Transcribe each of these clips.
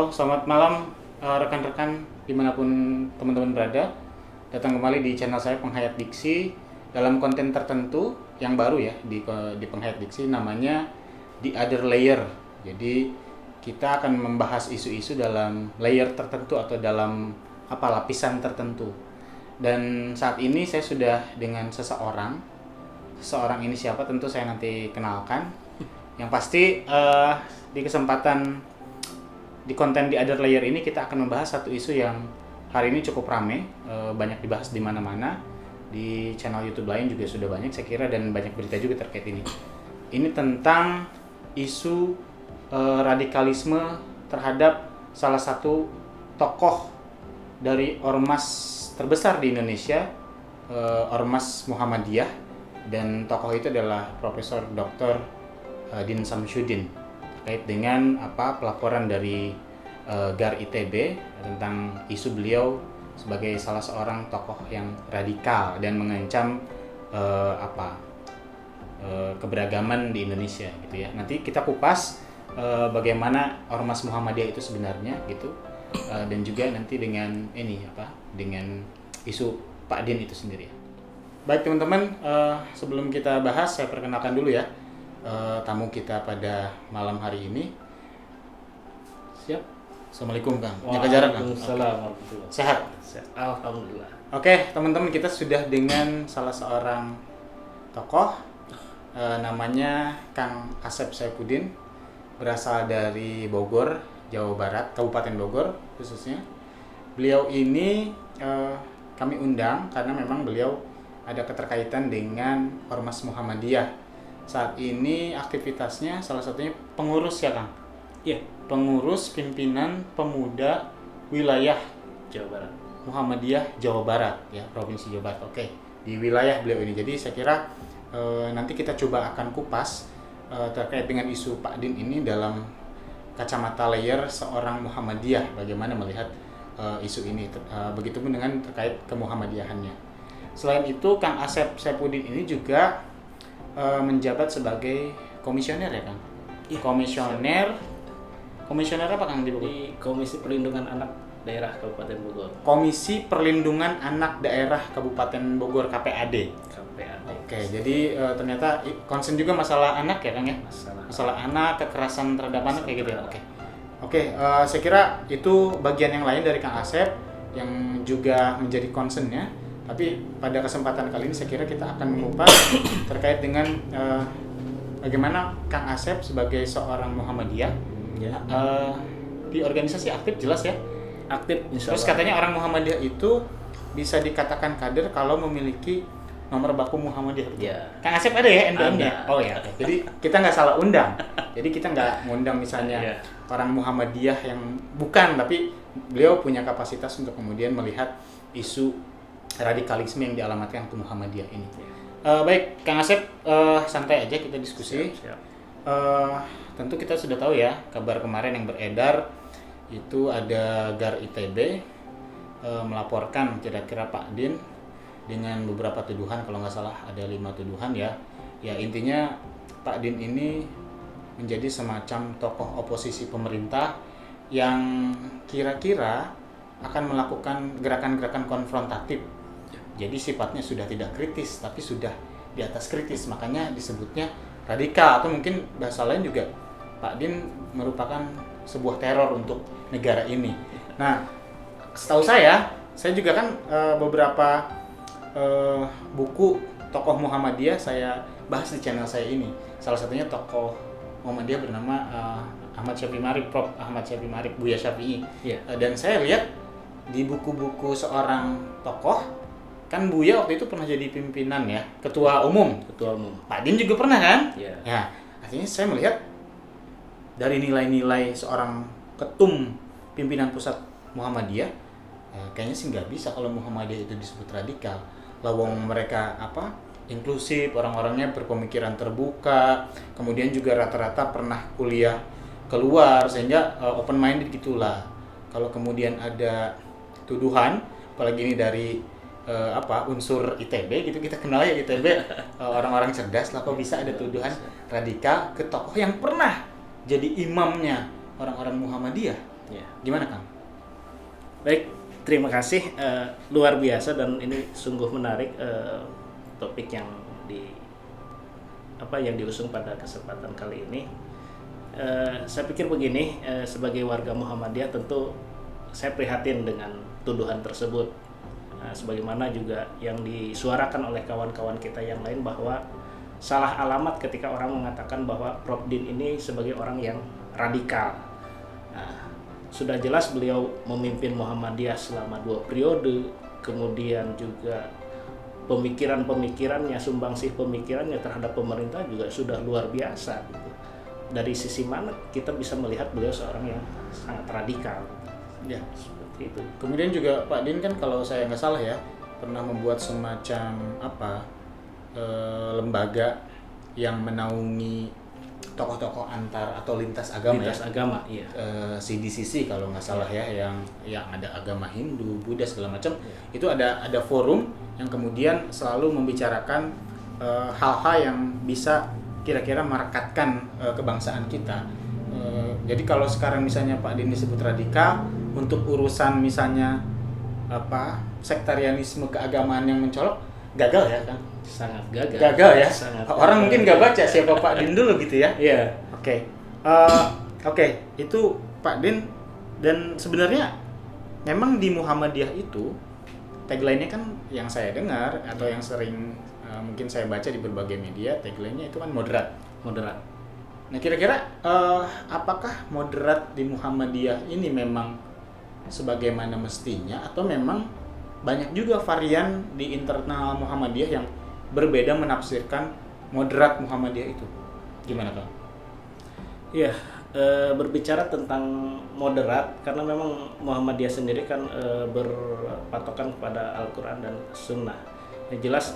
Halo, selamat malam rekan-rekan dimanapun teman-teman berada. Datang kembali di channel saya Penghayat Diksi dalam konten tertentu yang baru ya di Penghayat Diksi, namanya The Other Layer. Jadi kita akan membahas isu-isu dalam layer tertentu atau dalam lapisan tertentu. Dan saat ini saya sudah dengan seseorang. Seseorang ini siapa tentu saya nanti kenalkan. Yang pasti di kesempatan di konten di Other Layer ini kita akan membahas satu isu yang hari ini cukup rame, banyak dibahas di mana-mana, di channel YouTube lain juga sudah banyak saya kira, dan banyak berita juga terkait ini. Ini tentang isu radikalisme terhadap salah satu tokoh dari ormas terbesar di Indonesia, Ormas Muhammadiyah, dan tokoh itu adalah Profesor Dr. Din Samsudin, terkait dengan pelaporan dari GAR ITB tentang isu beliau sebagai salah seorang tokoh yang radikal dan mengancam keberagaman di Indonesia gitu ya. Nanti kita kupas bagaimana Ormas Muhammadiyah itu sebenarnya gitu, dan juga nanti dengan dengan isu Pak Din itu sendiri. Baik teman-teman, sebelum kita bahas saya perkenalkan dulu ya tamu kita pada malam hari ini. Siap? Assalamualaikum Kang. Jaga jarak Kang. Waalaikumsalam. Sehat? Alhamdulillah. Oke teman-teman, kita sudah dengan salah seorang tokoh, namanya Kang Asep Saifuddin, berasal dari Bogor, Jawa Barat, Kabupaten Bogor khususnya. Beliau ini kami undang karena memang beliau ada keterkaitan dengan Ormas Muhammadiyah. Saat ini aktivitasnya salah satunya pengurus ya Kang? Iya. Pengurus pimpinan pemuda wilayah Jawa Barat. Muhammadiyah Jawa Barat ya, Provinsi Jawa Barat. Oke, di wilayah beliau ini. Jadi saya kira nanti kita coba akan kupas terkait dengan isu Pak Din ini dalam kacamata layer seorang Muhammadiyah, bagaimana melihat isu ini, begitupun dengan terkait kemuhammadiyahannya. Selain itu Kang Asep Saifuddin ini juga menjabat sebagai komisioner ya Kang? Ya, Komisioner apa Kang di Bogor? di Komisi Perlindungan Anak Daerah Kabupaten Bogor. Komisi Perlindungan Anak Daerah Kabupaten Bogor, KPAD. KPAD. Oke, jadi ternyata concern juga masalah anak ya Kang ya? Masalah anak, kekerasan terhadap anak kayak gitu ya. Oke, saya kira itu bagian yang lain dari Kang Asep yang juga menjadi concern-nya. Tapi pada kesempatan kali ini saya kira kita akan mengupas terkait dengan bagaimana Kang Asep sebagai seorang Muhammadiyah Ya. Di organisasi aktif jelas ya. Aktif insya Terus Allah. katanya orang Muhammadiyah itu bisa dikatakan kader kalau memiliki nomor baku Muhammadiyah. Ya. Kang Asep ada ya NBM-nya? Ada. Oh ya. Oke. Jadi kita nggak salah undang. Jadi kita nggak ngundang misalnya Ya. orang Muhammadiyah yang bukan, tapi beliau punya kapasitas untuk kemudian melihat isu radikalisme yang dialamatkan ke Muhammadiyah ini. Baik, Kang Asep, santai aja kita diskusi. Siap. Tentu kita sudah tahu ya kabar kemarin yang beredar itu ada GAR ITB melaporkan kira-kira Pak Din dengan beberapa tuduhan, kalau nggak salah ada 5 tuduhan ya. Ya intinya Pak Din ini menjadi semacam tokoh oposisi pemerintah yang kira-kira akan melakukan gerakan-gerakan konfrontatif. Jadi sifatnya sudah tidak kritis tapi sudah di atas kritis, makanya disebutnya radikal, atau mungkin bahasa lain juga Pak Din merupakan sebuah teror untuk negara ini. Nah, setahu saya juga kan beberapa buku tokoh Muhammadiyah saya bahas di channel saya ini. Salah satunya tokoh Muhammadiyah bernama Ahmad Syafi'i Ma'arif, Prof. Ahmad Syafi'i Ma'arif, Buya Syafi'i. Ya. Dan saya lihat di buku-buku seorang tokoh, kan Buya waktu itu pernah jadi pimpinan ya, ketua umum. Ketua Umum. Pak Din juga pernah kan? Ya. Ya, artinya saya melihat dari nilai-nilai seorang ketum pimpinan pusat Muhammadiyah, kayaknya sih nggak bisa kalau Muhammadiyah itu disebut radikal. Lawang mereka inklusif, orang-orangnya berpemikiran terbuka, kemudian juga rata-rata pernah kuliah keluar, sehingga open minded gitulah. Kalau kemudian ada tuduhan, apalagi ini dari unsur ITB gitu, kita kenal ya ITB orang-orang cerdas lah, kok bisa ada tuduhan radikal ke tokoh yang pernah jadi imamnya orang-orang Muhammadiyah. Ya. Gimana Kang? Baik, terima kasih. Luar biasa dan ini sungguh menarik topik yang diusung pada kesempatan kali ini. Saya pikir begini, sebagai warga Muhammadiyah tentu saya prihatin dengan tuduhan tersebut. Sebagaimana juga yang disuarakan oleh kawan-kawan kita yang lain bahwa salah alamat ketika orang mengatakan bahwa Prof. Din ini sebagai orang yang radikal. Sudah jelas beliau memimpin Muhammadiyah selama 2 periode, kemudian juga pemikirannya, sumbangsih pemikirannya terhadap pemerintah juga sudah luar biasa. Gitu. Dari sisi mana kita bisa melihat beliau seorang yang sangat radikal. Ya. Seperti itu. Kemudian juga Pak Din kan kalau saya nggak salah ya pernah membuat semacam lembaga yang menaungi tokoh-tokoh antar atau lintas agama Lintas ya. agama, iya. CDCC kalau nggak salah ya, yang ada agama Hindu, Buddha segala macam. Itu ada forum yang kemudian selalu membicarakan hal-hal yang bisa kira-kira merekatkan kebangsaan kita. Jadi kalau sekarang misalnya Pak Din disebut radikal, untuk urusan misalnya sektarianisme keagamaan yang mencolok, gagal ya Kang? Sangat gagal. Gagal ya. Sangat Orang mungkin nggak baca siapa Pak Din dulu gitu ya. Iya. Oke, itu Pak Din. Dan sebenarnya memang di Muhammadiyah itu tagline-nya kan yang saya dengar atau yang sering mungkin saya baca di berbagai media, tagline-nya itu kan moderat. Moderat. Nah kira-kira apakah moderat di Muhammadiyah ini memang sebagaimana mestinya atau memang banyak juga varian di internal Muhammadiyah yang berbeda menafsirkan moderat Muhammadiyah itu? Gimana Kang? Iya, berbicara tentang moderat karena memang Muhammadiyah sendiri kan berpatokan kepada Al-Quran dan Sunnah. Yang jelas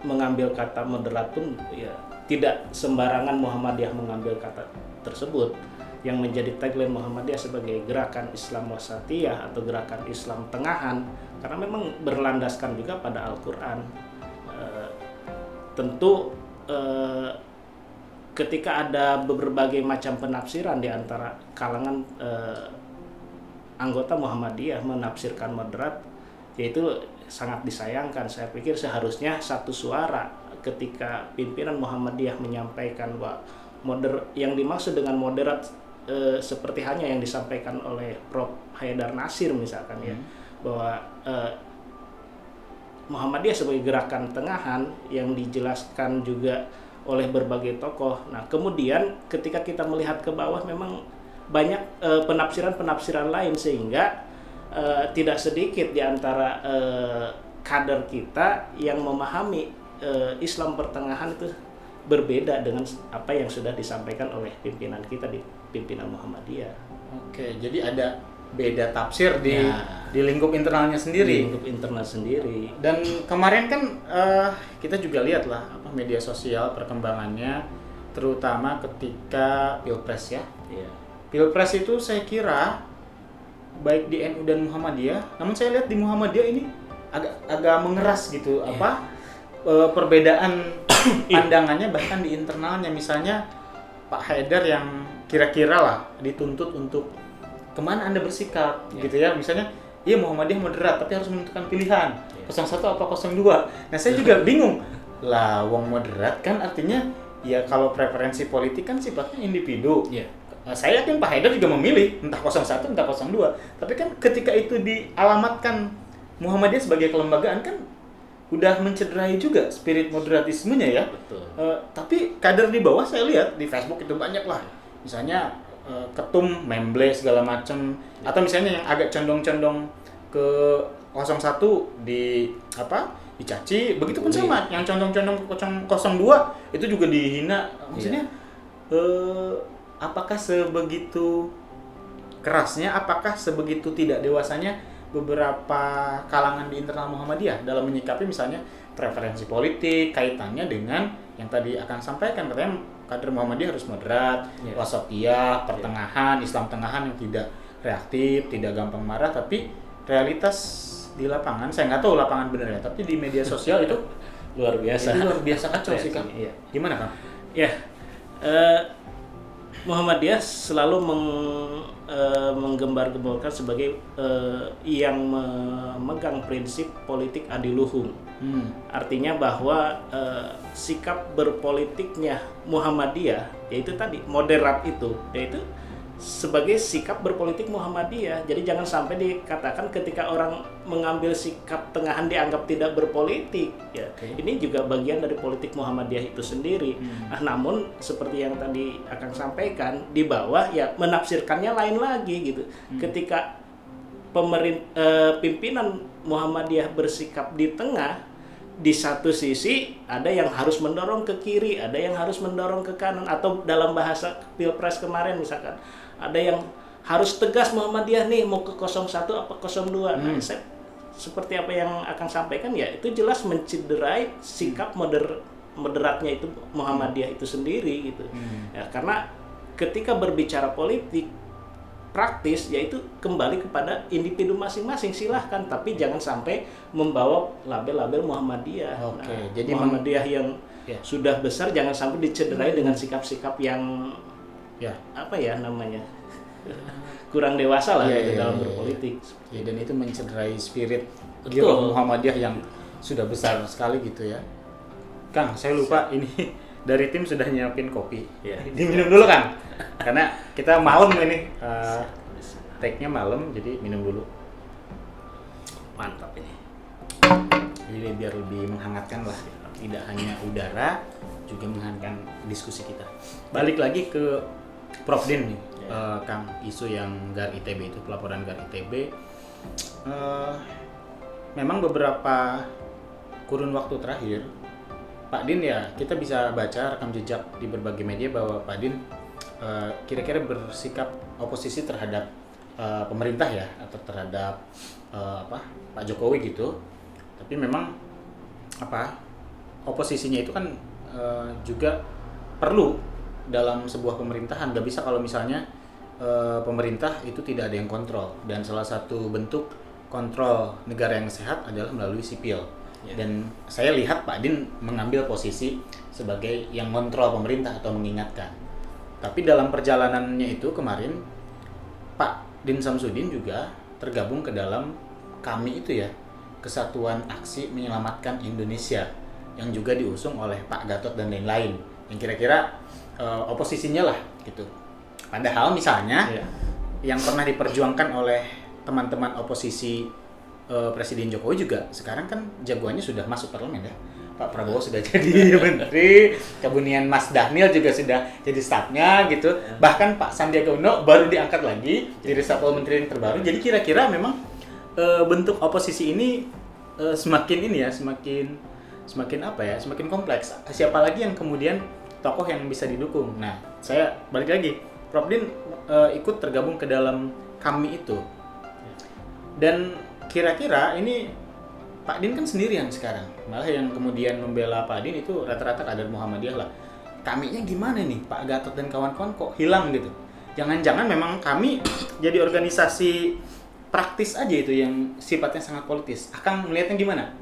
mengambil kata moderat pun ya tidak sembarangan Muhammadiyah mengambil kata tersebut. Yang menjadi tagline Muhammadiyah sebagai gerakan Islam wasatiyah atau gerakan Islam tengahan karena memang berlandaskan juga pada Al-Quran. Tentu ketika ada berbagai macam penafsiran di antara kalangan anggota Muhammadiyah menafsirkan moderat, yaitu sangat disayangkan. Saya pikir seharusnya satu suara ketika pimpinan Muhammadiyah menyampaikan bahwa yang dimaksud dengan moderat seperti hanya yang disampaikan oleh Prof. Haidar Nasir misalkan ya, bahwa Muhammadiyah sebagai gerakan tengahan yang dijelaskan juga oleh berbagai tokoh. Nah, kemudian ketika kita melihat ke bawah memang banyak penafsiran-penafsiran lain sehingga tidak sedikit di antara kader kita yang memahami Islam pertengahan itu berbeda dengan apa yang sudah disampaikan oleh pimpinan kita di pimpinan Muhammadiyah. Oke, jadi ada beda tafsir di lingkup internalnya sendiri. Di lingkup internal sendiri. Dan kemarin kan kita juga lihat lah media sosial perkembangannya, terutama ketika Pilpres ya. Iya. Pilpres itu saya kira baik di NU dan Muhammadiyah, namun saya lihat di Muhammadiyah ini agak mengeras gitu perbedaan pandangannya bahkan di internalnya. Misalnya Pak Haidar yang kira-kira lah dituntut untuk kemana Anda bersikap gitu ya. Misalnya iya Muhammadiyah moderat tapi harus menentukan pilihan 01 apa 02. Nah saya juga bingung lah, wong moderat kan artinya ya kalau preferensi politik kan sifatnya individu. Saya yakin Pak Haidar juga memilih entah 01 entah 02. Tapi kan ketika itu dialamatkan Muhammadiyah sebagai kelembagaan kan udah mencederai juga spirit moderatismenya ya. Betul. Tapi kader di bawah saya lihat di Facebook itu banyak lah. Misalnya ketum memble segala macam, atau misalnya yang agak condong-condong ke 01 dicaci, begitupun sama yang condong-condong ke 02 itu juga dihina. Maksudnya apakah sebegitu kerasnya, apakah sebegitu tidak dewasanya beberapa kalangan di internal Muhammadiyah dalam menyikapi misalnya preferensi politik kaitannya dengan yang tadi akan sampaikan, katanya kader Muhammadiyah harus moderat, wasatiyah, pertengahan, Islam tengahan yang tidak reaktif, tidak gampang marah. Tapi realitas di lapangan, saya nggak tahu lapangan bener ya, tapi di media sosial itu luar biasa. Itu luar biasa kacau sih Kang. Iya. Gimana Kang? Ya, Muhammadiyah selalu menggembar-gemborkan sebagai yang memegang prinsip politik adiluhung. Artinya bahwa sikap berpolitiknya Muhammadiyah yaitu tadi moderat itu, yaitu sebagai sikap berpolitik Muhammadiyah. Jadi jangan sampai dikatakan ketika orang mengambil sikap tengahan dianggap tidak berpolitik ya. Ini juga bagian dari politik Muhammadiyah itu sendiri. Nah, namun seperti yang tadi Akang sampaikan, di bawah ya menafsirkannya lain lagi gitu. Ketika pimpinan Muhammadiyah bersikap di tengah, di satu sisi ada yang harus mendorong ke kiri, ada yang harus mendorong ke kanan, atau dalam bahasa Pilpres kemarin misalkan ada yang harus tegas Muhammadiyah nih mau ke 01 apa 02. Nah, seperti apa yang akan sampaikan ya itu jelas mencederai sikap moderatnya itu Muhammadiyah itu sendiri gitu. Ya, karena ketika berbicara politik praktis yaitu kembali kepada individu masing-masing, silahkan, tapi jangan sampai membawa label-label Muhammadiyah. Jadi Muhammadiyah yang sudah besar jangan sampai dicederai dengan sikap-sikap yang apa ya namanya kurang dewasa lah dalam berpolitik. Ya, dan itu mencederai spirit Betul. Muhammadiyah yang sudah besar sekali gitu ya. Kang, saya lupa ini dari tim sudah nyiapin kopi. Diminum dulu Kang, karena kita malam ini take-nya malam, jadi minum dulu. Mantap ini. Jadi biar lebih menghangatkan lah, tidak hanya udara, juga menghangatkan diskusi kita. Balik lagi ke Prof Din nih, Kang, isu yang GAR ITB itu, pelaporan GAR ITB. Memang beberapa kurun waktu terakhir, Pak Din ya, kita bisa baca rekam jejak di berbagai media bahwa Pak Din kira-kira bersikap oposisi terhadap pemerintah ya, atau terhadap Pak Jokowi gitu. Tapi memang oposisinya itu kan juga perlu dalam sebuah pemerintahan. Gak bisa kalau misalnya pemerintah itu tidak ada yang kontrol, dan salah satu bentuk kontrol negara yang sehat adalah melalui sipil. Dan saya lihat Pak Din mengambil posisi sebagai yang kontrol pemerintah atau mengingatkan. Tapi dalam perjalanannya itu kemarin Pak Din Samsudin juga tergabung ke dalam KAMI itu ya, Kesatuan Aksi Menyelamatkan Indonesia, yang juga diusung oleh Pak Gatot dan lain-lain, yang kira-kira oposisinya lah gitu. Padahal misalnya yang pernah diperjuangkan oleh teman-teman oposisi Presiden Jokowi juga sekarang kan jagoannya sudah masuk parlemen ya. Pak Prabowo sudah jadi menteri, kemudian Mas Dhanil juga sudah jadi stafnya gitu. Bahkan Pak Sandiaga Uno baru diangkat lagi jadi reshuffle menteri yang terbaru. Jadi kira-kira memang bentuk oposisi ini semakin kompleks. Siapa lagi yang kemudian tokoh yang bisa didukung? Nah, saya balik lagi, Prof Din ikut tergabung ke dalam KAMI itu. Dan kira-kira ini Pak Din kan sendirian sekarang. Malah yang kemudian membela Pak Din itu rata-rata kader Muhammadiyah lah. KAMI-nya gimana nih? Pak Gatot dan kawan-kawan kok hilang gitu? Jangan-jangan memang KAMI jadi organisasi praktis aja itu yang sifatnya sangat politis. Akang melihatnya gimana?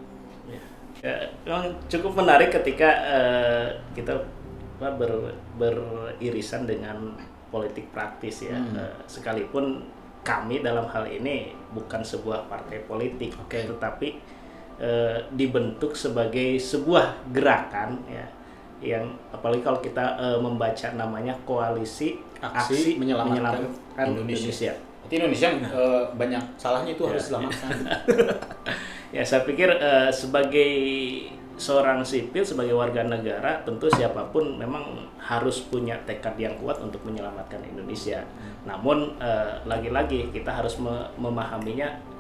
Ya, memang cukup menarik ketika kita beririsan dengan politik praktis ya. Sekalipun kami dalam hal ini bukan sebuah partai politik, tetapi dibentuk sebagai sebuah gerakan ya, yang apalagi kalau kita membaca namanya Koalisi Aksi Menyelamatkan Indonesia. Berarti Indonesia banyak salahnya itu harus diselamatkan. Ya, saya pikir sebagai seorang sipil, sebagai warga negara, tentu siapapun memang harus punya tekad yang kuat untuk menyelamatkan Indonesia. Namun lagi-lagi kita harus memahaminya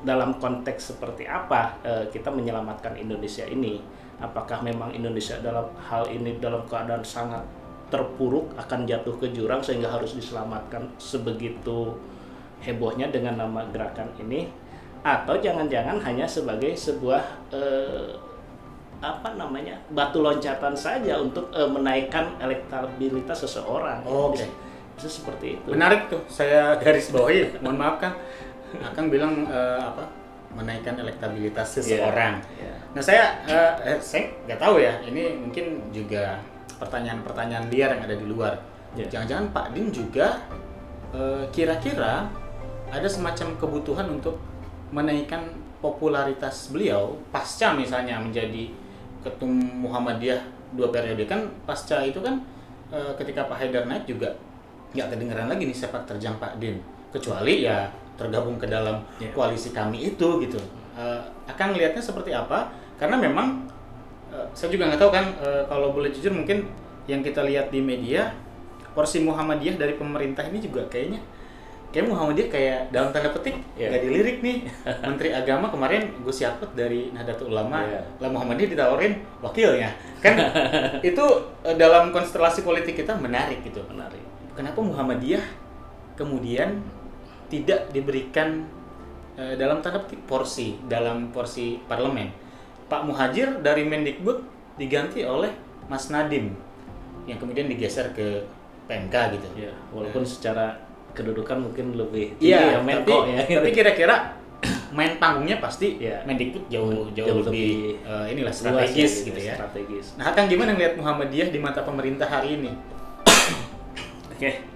dalam konteks seperti apa kita menyelamatkan Indonesia ini. Apakah memang Indonesia dalam hal ini dalam keadaan sangat terpuruk, akan jatuh ke jurang sehingga harus diselamatkan sebegitu hebohnya dengan nama gerakan ini, atau jangan-jangan hanya sebagai sebuah batu loncatan saja untuk menaikkan elektabilitas seseorang. Bisa seperti itu. Menarik tuh, saya garis bawahi. Mohon maaf Kang, Akang bilang menaikkan elektabilitas seseorang. Nah saya nggak tahu ya, ini mungkin juga pertanyaan-pertanyaan liar yang ada di luar. Jangan-jangan Pak Din juga kira-kira ada semacam kebutuhan untuk menaikkan popularitas beliau pasca misalnya menjadi ketum Muhammadiyah 2 periode. Kan pasca itu kan ketika Pak Haidar naik juga nggak kedengeran lagi nih sepak terjang Pak Din, kecuali ya tergabung ke dalam koalisi kami itu gitu. Akan lihatnya seperti apa? Karena memang saya juga nggak tahu kan, kalau boleh jujur mungkin yang kita lihat di media, porsi Muhammadiyah dari pemerintah ini juga kayak Muhammadiyah kayak dalam tanda petik nggak dilirik nih. Menteri Agama kemarin Gus Yakut dari Nahdlatul Ulama, lah Muhammadiyah ditawarin wakilnya kan. Itu dalam konstelasi politik kita menarik gitu. Kenapa Muhammadiyah kemudian tidak diberikan dalam tanda petik dalam porsi parlemen? Pak Muhajir dari Mendikbud diganti oleh Mas Nadiem yang kemudian digeser ke PMK gitu. Ya, walaupun secara kedudukan mungkin lebih tinggi Menko tapi kira-kira main panggungnya pasti Mendikbud jauh lebih inilah strategis gitu ya. Nah, Kang gimana ngelihat Muhammadiyah di mata pemerintah hari ini? Oke.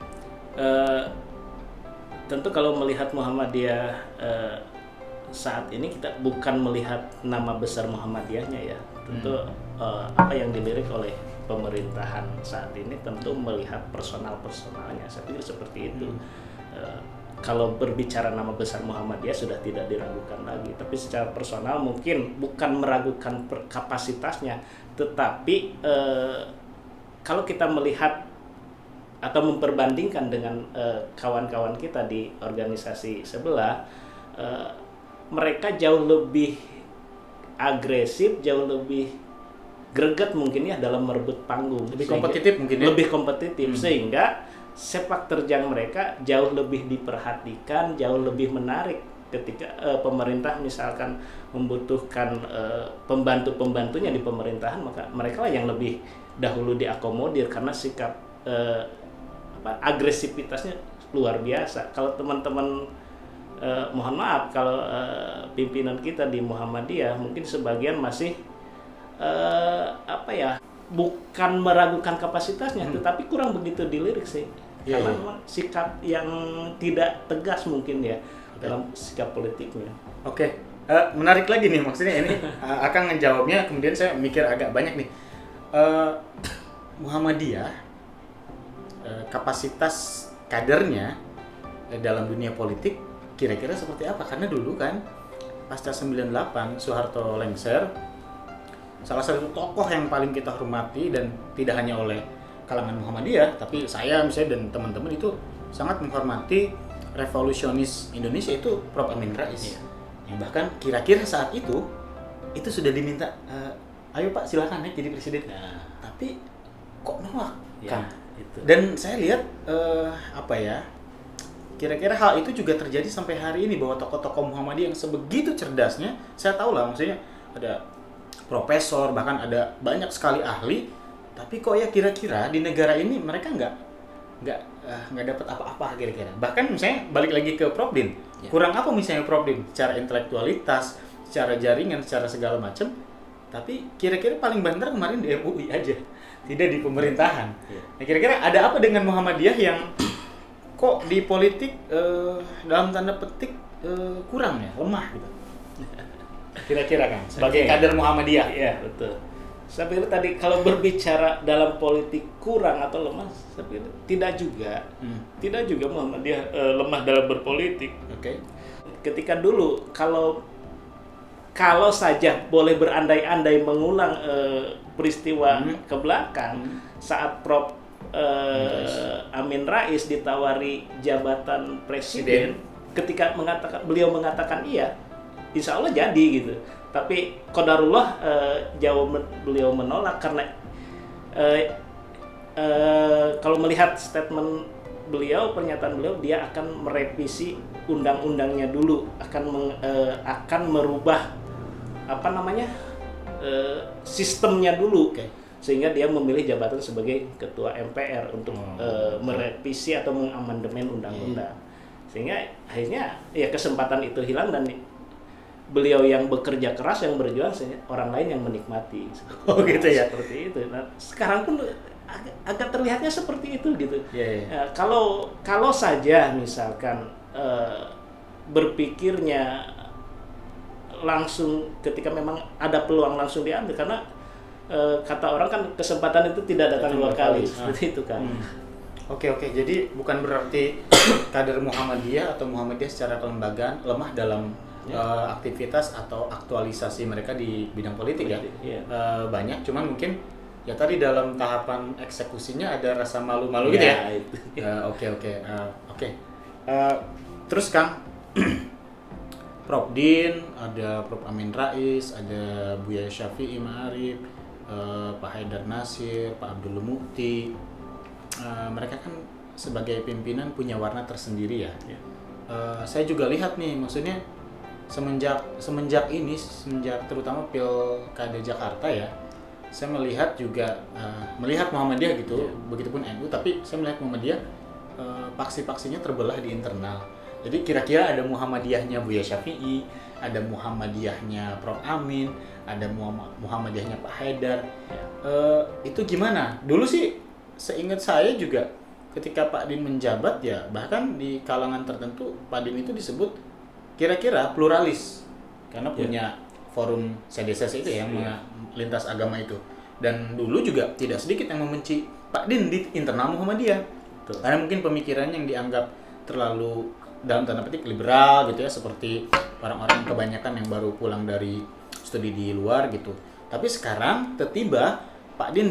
Tentu kalau melihat Muhammadiyah saat ini kita bukan melihat nama besar Muhammadiyahnya ya. Tentu apa yang dilirik oleh pemerintahan saat ini tentu melihat personalnya. Saya pikir seperti itu. Kalau berbicara nama besar Muhammadiyah sudah tidak diragukan lagi. Tapi secara personal mungkin bukan meragukan kapasitasnya, tetapi kalau kita melihat atau memperbandingkan dengan kawan-kawan kita di organisasi sebelah, mereka jauh lebih agresif, jauh lebih greget mungkin ya dalam merebut panggung, lebih kompetitif mungkin ya, lebih kompetitif sehingga sepak terjang mereka jauh lebih diperhatikan, jauh lebih menarik ketika pemerintah misalkan membutuhkan pembantu-pembantunya di pemerintahan, maka mereka lah yang lebih dahulu diakomodir karena sikap agresivitasnya luar biasa. Kalau teman-teman mohon maaf kalau pimpinan kita di Muhammadiyah mungkin sebagian masih bukan meragukan kapasitasnya, tetapi kurang begitu dilirik sih. Karena memang sikap yang tidak tegas mungkin ya dalam sikap politiknya. Oke. Menarik lagi nih, maksudnya ini akan ngejawabnya, kemudian saya mikir agak banyak nih. Muhammadiyah kapasitas kadernya dalam dunia politik kira-kira seperti apa? Karena dulu kan pasca 98 Soeharto lengser, salah satu tokoh yang paling kita hormati dan tidak hanya oleh kalangan Muhammadiyah, tapi saya misalnya dan teman-teman itu sangat menghormati revolusionis Indonesia itu Prof. Amin Rais. Yang bahkan kira-kira saat itu sudah diminta, ayo Pak silakan ya jadi presiden. Tapi kok nolak kan? Itu. Dan saya lihat kira-kira hal itu juga terjadi sampai hari ini, bahwa tokoh-tokoh Muhammadiyah yang sebegitu cerdasnya, saya tahu lah maksudnya ada profesor, bahkan ada banyak sekali ahli, tapi kok ya kira-kira di negara ini mereka nggak dapat apa-apa kira-kira. Bahkan misalnya balik lagi ke Prof. Din, kurang apa misalnya Prof. Din secara intelektualitas, secara jaringan, secara segala macam, tapi kira-kira paling banter kemarin di MUI aja, tidak di pemerintahan. Nah, kira-kira ada apa dengan Muhammadiyah yang kok di politik dalam tanda petik kurang ya, lemah gitu? Kira-kira kan sebagai kader Muhammadiyah. Iya, betul. Saya pikir tadi kalau berbicara dalam politik kurang atau lemah, saya pikir tidak juga. Tidak juga Muhammadiyah lemah dalam berpolitik. Oke. Ketika dulu kalau saja boleh berandai-andai mengulang peristiwa ke belakang saat Prof. Amin Rais ditawari jabatan presiden, ketika beliau mengatakan iya, insya Allah jadi gitu. Tapi qadarullah beliau menolak karena kalau melihat statement beliau, pernyataan beliau, dia akan merevisi undang-undangnya dulu, akan merubah sistemnya dulu. Sehingga dia memilih jabatan sebagai ketua MPR untuk merevisi atau mengamandemen undang-undang. Sehingga akhirnya ya kesempatan itu hilang dan beliau yang bekerja keras, yang berjuang, orang lain yang menikmati. Oh gitu ya. Seperti itu. Nah, sekarang pun agak terlihatnya seperti itu gitu. Iya, iya. Kalau saja misalkan berpikirnya langsung ketika memang ada peluang langsung diambil, karena kata orang kan kesempatan itu tidak datang dua kali, seperti itu kan. Oke, jadi bukan berarti kader Muhammadiyah atau Muhammadiyah secara kelembagaan lemah dalam aktivitas atau aktualisasi mereka di bidang politik ya. Iya. Banyak, cuman mungkin ya tadi dalam tahapan eksekusinya ada rasa malu-malu gitu ya. Itu. Oke. Terus Kang, Prof Din, ada Prof Amin Rais, ada Buya Syafi'i Ma'arif, Pak Haidar Nasir, Pak Abdul Mukti. Mereka kan sebagai pimpinan punya warna tersendiri ya. Saya juga lihat nih, maksudnya semenjak terutama Pilkada Jakarta ya, saya melihat juga melihat Muhammadiyah gitu, begitupun NU, tapi saya melihat Muhammadiyah paksi-paksinya terbelah di internal. Jadi kira-kira ada Muhammadiyahnya Buya Syafi'i, ada Muhammadiyahnya Prof Amin, ada Muhammadiyahnya Pak Haidar. Itu gimana? Dulu sih seingat saya juga ketika Pak Din menjabat ya, bahkan di kalangan tertentu Pak Din itu disebut kira-kira pluralis karena punya forum CDSS itu yang lintas agama itu. Dan dulu juga tidak sedikit yang membenci Pak Din di internal Muhammadiyah. Betul. Karena mungkin pemikirannya yang dianggap terlalu dalam tanda petik liberal gitu ya, seperti orang-orang kebanyakan yang baru pulang dari studi di luar gitu. Tapi sekarang tiba-tiba Pak Din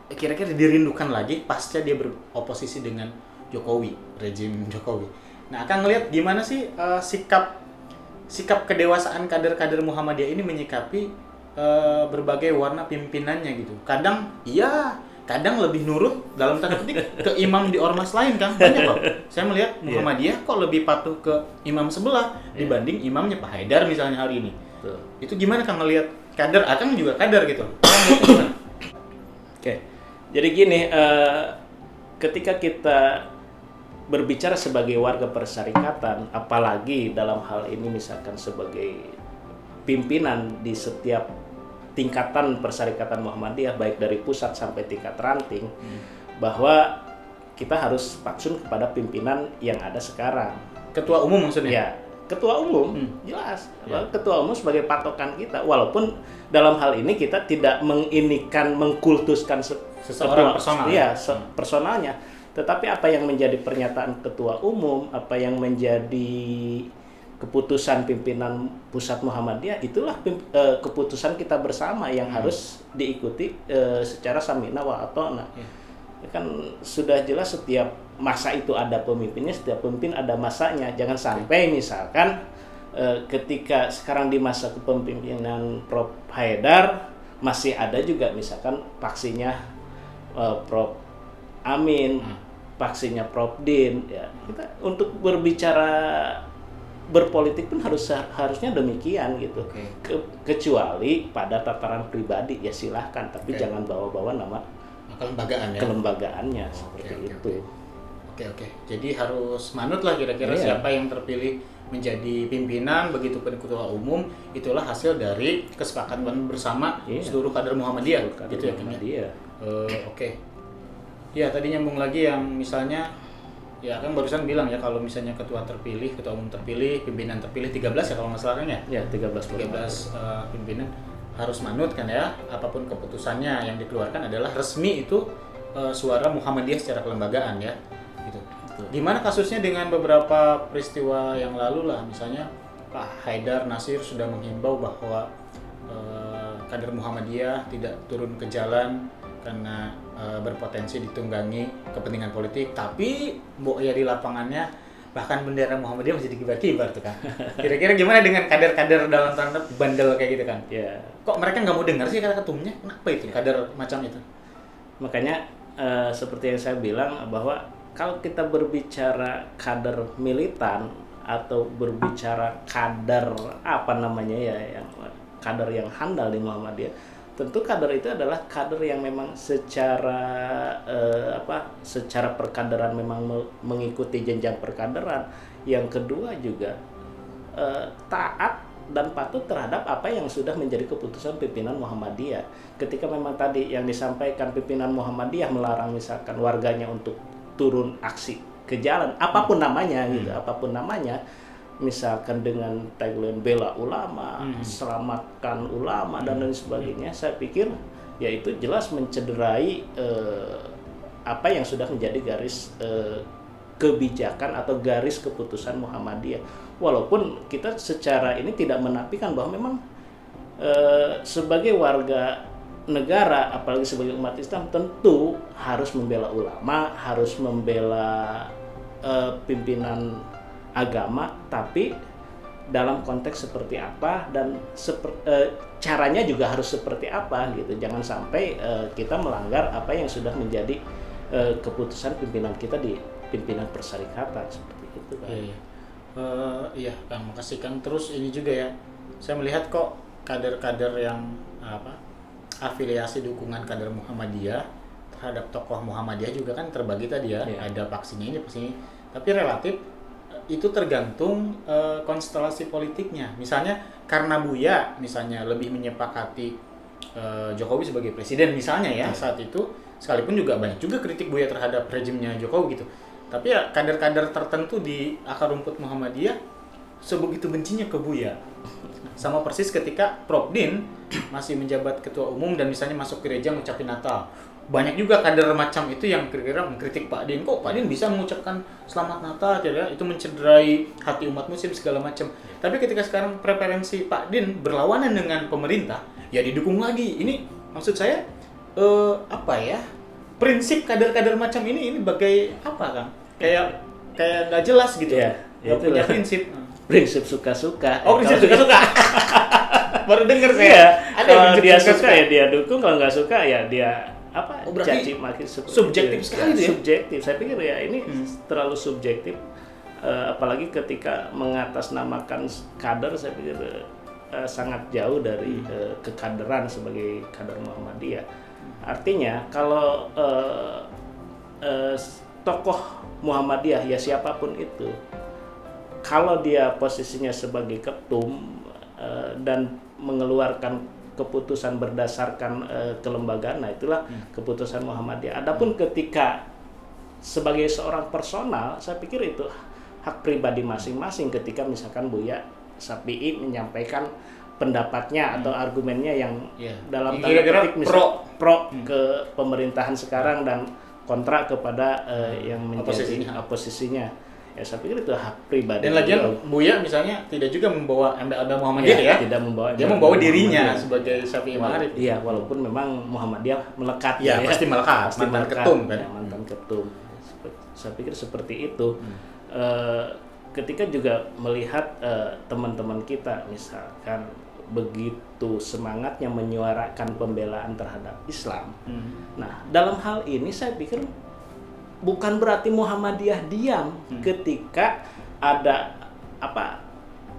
kira-kira dirindukan lagi pasca dia beroposisi dengan Jokowi, rezim Jokowi. Nah, akan ngelihat gimana sih sikap kedewasaan kader-kader Muhammadiyah ini menyikapi berbagai warna pimpinannya gitu. Kadang iya, kadang lebih nurut dalam tanda petik ke imam di ormas lain kan. Banyak loh. Saya melihat Muhammadiyah kok lebih patuh ke imam sebelah dibanding imamnya Pak Haidar misalnya hari ini. Betul. Itu gimana Kang ngelihat kader? Akang juga kader gitu. Oke. Jadi gini, ketika kita berbicara sebagai warga persyarikatan, apalagi dalam hal ini misalkan sebagai pimpinan di setiap tingkatan persyarikatan Muhammadiyah, baik dari pusat sampai tingkat ranting, bahwa kita harus patsun kepada pimpinan yang ada sekarang. Ketua umum maksudnya? Ya, ketua umum, jelas. Ketua umum sebagai patokan kita, walaupun dalam hal ini kita tidak mengkultuskan seseorang personal. Iya, personalnya. Tetapi apa yang menjadi pernyataan ketua umum, apa yang menjadi keputusan pimpinan pusat Muhammadiyah, itulah keputusan kita bersama yang harus diikuti secara samina wa atona. Kan sudah jelas setiap masa itu ada pemimpinnya, setiap pemimpin ada masanya. Jangan sampai misalkan ketika sekarang di masa kepemimpinan Prof Haidar masih ada juga misalkan faksinya Prof Amin, faksinya Prof Din, ya. Kita untuk berbicara berpolitik pun harusnya demikian gitu. Kecuali pada tataran pribadi ya silahkan, tapi jangan bawa-bawa nama kelembagaan ya. Kelembagaannya seperti itu. Oke. Jadi harus manut lah kira-kira siapa yang terpilih menjadi pimpinan, begitupun ketua umum, itulah hasil dari kesepakatan bersama seluruh kader Muhammadiyah gitu ya Kang. Oke. Ya, tadi nyambung lagi yang misalnya ya kan barusan bilang ya kalau misalnya ketua umum terpilih, pimpinan terpilih 13 ya kalau nggak salah kan ya? Ya, 13 pimpinan harus manut kan ya, apapun keputusannya yang dikeluarkan adalah resmi itu suara Muhammadiyah secara kelembagaan ya. Gitu. Gimana kasusnya dengan beberapa peristiwa yang lalu lah, misalnya Pak Haidar Nasir sudah menghimbau bahwa kader Muhammadiyah tidak turun ke jalan karena berpotensi ditunggangi kepentingan politik, tapi ya di lapangannya bahkan bendera Muhammadiyah masih dikibar-kibar tuh kan. Kira-kira gimana dengan kader-kader dalam tanda bandel kayak gitu kan? Ya. Kok mereka nggak mau dengar sih kata ketumnya? Kenapa itu kader macam itu? Makanya seperti yang saya bilang bahwa kalau kita berbicara kader militan atau berbicara kader apa namanya ya, yang kader yang handal di Muhammadiyah, tentu kader itu adalah kader yang memang secara secara perkaderan memang mengikuti jenjang perkaderan. Yang kedua juga taat dan patuh terhadap apa yang sudah menjadi keputusan pimpinan Muhammadiyah. Ketika memang tadi yang disampaikan pimpinan Muhammadiyah melarang misalkan warganya untuk turun aksi ke jalan, apapun namanya gitu, apapun namanya, misalkan dengan tagline bela ulama, selamatkan ulama dan lain sebagainya, saya pikir ya itu jelas mencederai apa yang sudah menjadi garis kebijakan atau garis keputusan Muhammadiyah. Walaupun kita secara ini tidak menafikan bahwa memang sebagai warga negara, apalagi sebagai umat Islam, tentu harus membela ulama, harus membela pimpinan agama, tapi dalam konteks seperti apa dan caranya juga harus seperti apa gitu. Jangan sampai kita melanggar apa yang sudah menjadi keputusan pimpinan kita di pimpinan persyarikatan seperti itu kan. Iya, Kang, makasih Kang. Terus ini juga ya, saya melihat kok kader-kader yang afiliasi dukungan kader Muhammadiyah terhadap tokoh Muhammadiyah juga kan terbagi tadi ya. Ada paksinya ini, paksinya ini. Tapi relatif itu tergantung konstelasi politiknya. Misalnya karena Buya misalnya lebih menyepakati Jokowi sebagai presiden misalnya ya saat itu, sekalipun juga banyak juga kritik Buya terhadap rejimnya Jokowi gitu. Tapi ya kader-kader tertentu di akar rumput Muhammadiyah sebegitu bencinya ke Buya. Sama persis ketika Prof Din masih menjabat ketua umum dan misalnya masuk gereja ngucapin Natal. Banyak juga kader macam itu yang kira-kira mengkritik Pak Din. Kok Pak Din bisa mengucapkan Selamat Natal, ya? Itu mencederai hati umat muslim segala macam. Tapi ketika sekarang preferensi Pak Din berlawanan dengan pemerintah, ya didukung lagi. Ini maksud saya prinsip kader-kader macam ini bagai apa, Kang? Kayak nggak jelas gitu. Nggak punya prinsip. Prinsip suka-suka. Oh, prinsip suka-suka. Baru dengar saya. Kalau dia suka ya dia dukung, kalau nggak suka ya dia caci maki. Subjektif sekali ya. Subjektif. Saya pikir ya ini terlalu subjektif. Apalagi ketika mengatasnamakan kader, saya pikir sangat jauh dari kekaderan sebagai kader Muhammadiyah. Artinya kalau tokoh Muhammadiyah ya siapapun itu, kalau dia posisinya sebagai ketum dan mengeluarkan keputusan berdasarkan kelembagaan, nah itulah keputusan Muhammadiyah. Adapun ketika sebagai seorang personal, saya pikir itu hak pribadi masing-masing. Ketika misalkan Buya Syafi'i menyampaikan pendapatnya atau argumennya yang dalam tanda petik pro ke pemerintahan sekarang dan kontra kepada yang menjadi oposisinya. Ya saya pikir itu hak pribadi. Dan lagian Buya misalnya tidak juga membawa embel-embel Muhammadiyah ya. Tidak membawa. Dia membawa dirinya sebagai Syafi'i Ma'arif. Iya, walaupun memang Muhammadiyah melekat ya. Pasti melekat. Pasti mantan ketum kan. Ya, mantan ketum. Saya pikir seperti itu. Ketika juga melihat teman-teman kita misalkan begitu semangatnya menyuarakan pembelaan terhadap Islam. Nah, dalam hal ini saya pikir bukan berarti Muhammadiyah diam ketika ada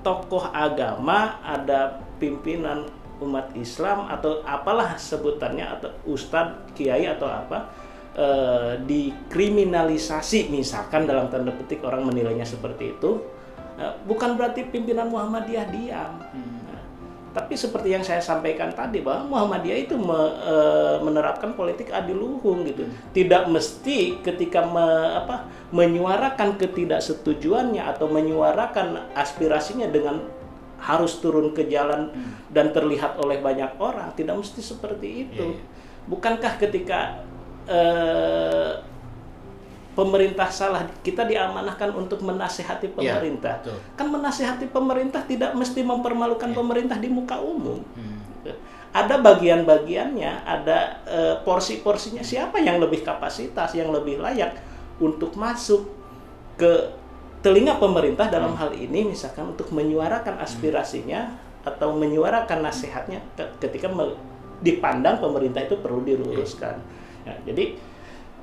tokoh agama, ada pimpinan umat Islam atau apalah sebutannya, atau ustadz, kiai atau dikriminalisasi misalkan, dalam tanda petik orang menilainya seperti itu. Bukan berarti pimpinan Muhammadiyah diam. Tapi seperti yang saya sampaikan tadi, bahwa Muhammadiyah itu menerapkan politik adiluhung gitu. Tidak mesti ketika menyuarakan ketidaksetujuannya atau menyuarakan aspirasinya dengan harus turun ke jalan dan terlihat oleh banyak orang. Tidak mesti seperti itu. Bukankah ketika pemerintah salah, kita diamanahkan untuk menasihati pemerintah. Kan menasihati pemerintah tidak mesti mempermalukan pemerintah di muka umum. Ada bagian-bagiannya, ada porsi-porsinya. Siapa yang lebih kapasitas, yang lebih layak untuk masuk ke telinga pemerintah dalam hal ini, misalkan untuk menyuarakan aspirasinya atau menyuarakan nasihatnya ketika dipandang pemerintah itu perlu diluruskan. Jadi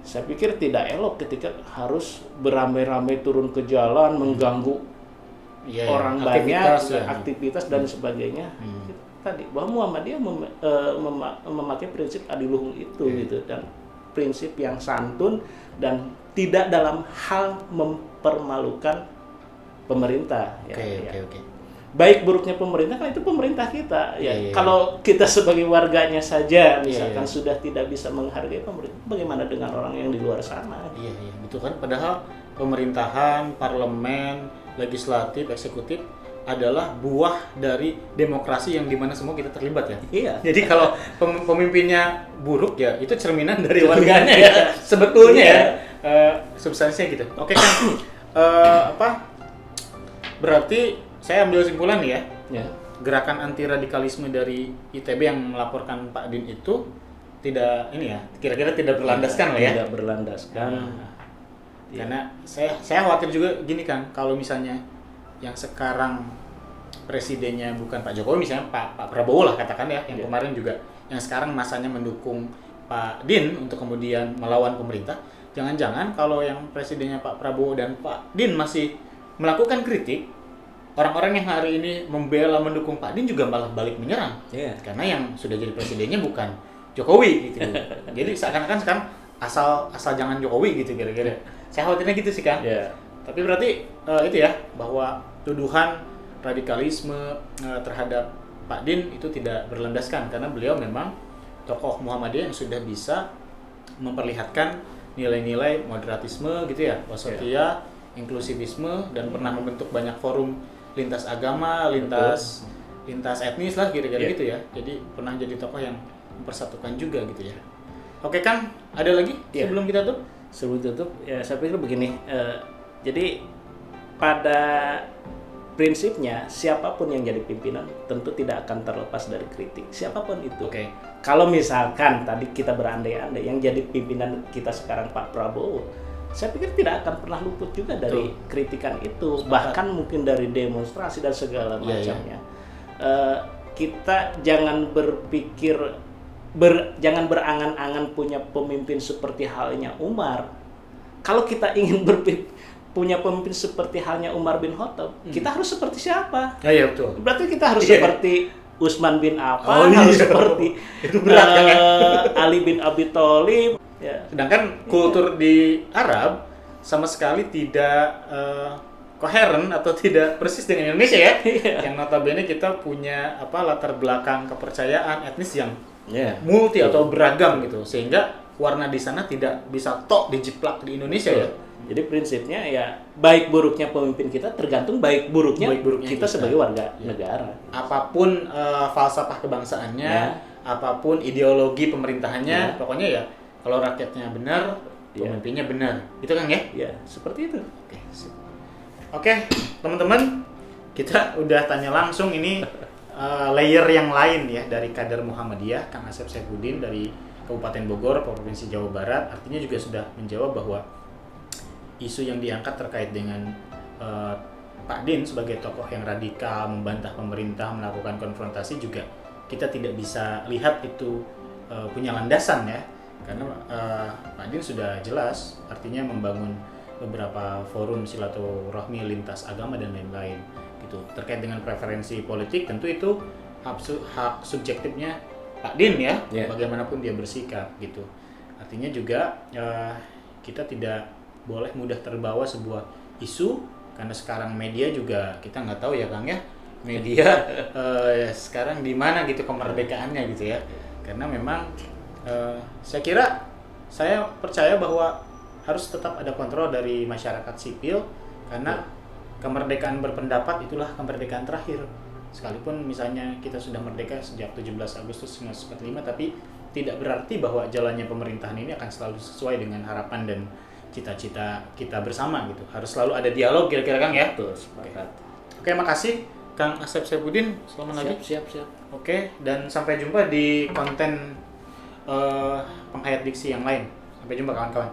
saya pikir tidak elok ketika harus beramai-ramai turun ke jalan, mengganggu orang banyak, aktivitas dan sebagainya. Tadi bahwa Muhammadiyah memakai prinsip adiluhung itu gitu, dan prinsip yang santun dan tidak dalam hal mempermalukan pemerintah. Oke. baik buruknya pemerintah kan itu pemerintah kita ya. Iya. Kalau kita sebagai warganya saja misalkan Iya. sudah tidak bisa menghargai pemerintah, bagaimana dengan orang yang di luar sana? Iya, betul kan. Padahal pemerintahan, parlemen, legislatif, eksekutif adalah buah dari demokrasi yang dimana semua kita terlibat ya. Iya. Jadi kalau pemimpinnya buruk ya itu cerminan dari warganya ya sebetulnya ya. Substansinya gitu. Oke kan. Berarti saya ambil kesimpulan nih ya. Ya. Gerakan anti radikalisme dari ITB yang melaporkan Pak Din itu tidak ini ya, kira-kira tidak berlandaskan lah ya. Tidak berlandaskan. Karena saya khawatir juga gini kan, kalau misalnya yang sekarang presidennya bukan Pak Jokowi, misalnya Pak Prabowo lah katakan ya, yang kemarin juga yang sekarang masanya mendukung Pak Din untuk kemudian melawan pemerintah, jangan-jangan kalau yang presidennya Pak Prabowo dan Pak Din masih melakukan kritik, orang-orang yang hari ini membela mendukung Pak Din juga malah balik menyerang. Iya. Karena yang sudah jadi presidennya bukan Jokowi gitu. Jadi seakan-akan sekarang asal jangan Jokowi gitu kira-kira. Saya khawatirnya gitu sih Kang. Ya. Tapi berarti itu ya, bahwa tuduhan radikalisme terhadap Pak Din itu tidak berlandaskan karena beliau memang tokoh Muhammadiyah yang sudah bisa memperlihatkan nilai-nilai moderatisme gitu ya, wasatiyah, inklusivisme, dan pernah membentuk banyak forum lintas agama, lintas etnis lah kira-kira gitu ya. Jadi pernah jadi tokoh yang mempersatukan juga gitu ya. Oke Kang, ada lagi sebelum kita tutup? Sebelum tutup, ya saya pikir begini. Jadi pada prinsipnya siapapun yang jadi pimpinan tentu tidak akan terlepas dari kritik, siapapun itu. Oke. Kalau misalkan tadi kita berandai-andai yang jadi pimpinan kita sekarang Pak Prabowo, saya pikir tidak akan pernah luput juga dari kritikan itu, bahkan mungkin dari demonstrasi dan segala macamnya. Kita jangan berpikir jangan berangan-angan punya pemimpin seperti halnya Umar. Kalau kita ingin punya pemimpin seperti halnya Umar bin Khattab, kita harus seperti siapa? Iya betul. Berarti kita harus seperti Utsman bin Affan, Oh, harus iya. seperti Itu berat, kan, ya? Ali bin Abi Thalib. Ya. Sedangkan kultur di Arab sama sekali tidak koheren atau tidak persis dengan Indonesia ya. Yang notabene kita punya latar belakang kepercayaan etnis yang multi atau beragam gitu, sehingga warna di sana tidak bisa tok dijiplak di Indonesia ya. Jadi prinsipnya ya baik buruknya pemimpin kita tergantung baik buruknya kita sebagai warga negara. Apapun falsafah kebangsaannya, apapun ideologi pemerintahannya, pokoknya ya kalau rakyatnya benar, pemimpinnya benar. Itu kan ya? Ya, seperti itu. Oke, teman-teman, kita udah tanya langsung ini layer yang lain ya dari kader Muhammadiyah, Kang Asep Saifuddin dari Kabupaten Bogor, Provinsi Jawa Barat. Artinya juga sudah menjawab bahwa isu yang diangkat terkait dengan Pak Din sebagai tokoh yang radikal, membantah pemerintah, melakukan konfrontasi juga kita tidak bisa lihat itu punya landasan ya. Karena Pak Din sudah jelas artinya membangun beberapa forum silaturahmi lintas agama dan lain-lain gitu. Terkait dengan preferensi politik tentu itu hak subjektifnya Pak Din ya, bagaimanapun dia bersikap gitu. Artinya juga kita tidak boleh mudah terbawa sebuah isu karena sekarang media juga kita nggak tahu ya Kang ya, media sekarang di mana gitu kemerdekaannya gitu ya. Karena memang saya percaya bahwa harus tetap ada kontrol dari masyarakat sipil karena kemerdekaan berpendapat itulah kemerdekaan terakhir. Sekalipun misalnya kita sudah merdeka sejak 17 Agustus 1945, tapi tidak berarti bahwa jalannya pemerintahan ini akan selalu sesuai dengan harapan dan cita-cita kita bersama gitu. Harus selalu ada dialog kira-kira Kang ya. Betul, sepakat. Oke, makasih Kang Asep Saifuddin. Selamat lagi. Siap. Oke, dan sampai jumpa di konten penghayat diksi yang lain. Sampai jumpa kawan-kawan.